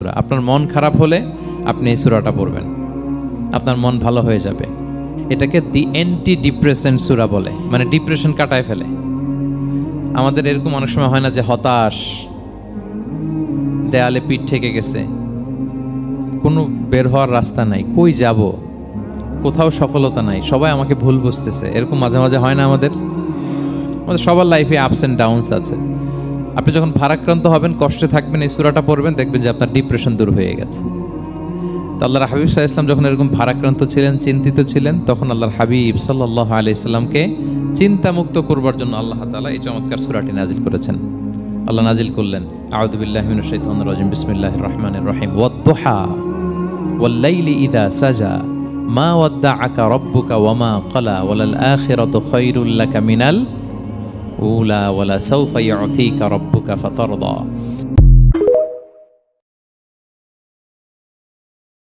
সূরা। আপনার মন খারাপ হলে আপনি এই সূরাটা পড়বেন, আপনার মন ভালো হয়ে যাবে। এটাকে দি অ্যান্টি ডিপ্রেসেন্ট সূরা বলে, মানে ডিপ্রেশন কাটায় ফেলে। আমাদের এরকম অনেক সময় হয় না যে হতাশ, দেয়ালে পিঠ ঠেকে গেছে, কোনো বের হওয়ার রাস্তা নাই, কই যাব, কোথাও সফলতা নাই, সবাই আমাকে ভুল বুঝতেছে, এরকম মাঝে মাঝে হয় না? আমাদের সবার লাইফে আপস অ্যান্ড ডাউনস আছে। আপনি যখন ভারাক্রান্ত হবেন, কষ্টে থাকবেন, এই সূরাটা পড়বেন, দেখবেন যে আপনার ডিপ্রেশন দূর হয়ে গেছে। তো আল্লাহর হাবিব সাল্লাল্লাহু আলাইহি ওয়াসাল্লাম যখন এরকম ভারাক্রান্ত ছিলেন, চিন্তিত ছিলেন, তখন আল্লাহর হাবিব সাল্লাল্লাহু আলাইহি সাল্লামকে চিন্তামুক্ত করবার জন্য আল্লাহ তাআলা এই চমৎকার সূরাটি নাজিল করেছেন। আল্লাহ নাজিল করলেন, আউযু বিল্লাহি মিনাশ শাইতানির রাজিম, বিসমিল্লাহির রহমানির রহিম, ওয়াদ-দুহা ওয়াল-লাইলি ইযা সাজা মা ওয়াদ্দাআকা রাব্বুকা ওয়া মা ক্বালা ওয়ালাল আখিরাতু খায়রুল লাকা মিনাল উলা ওয়ালা সাওফা ইউতিকা রাব্বুকা ফাতারদা।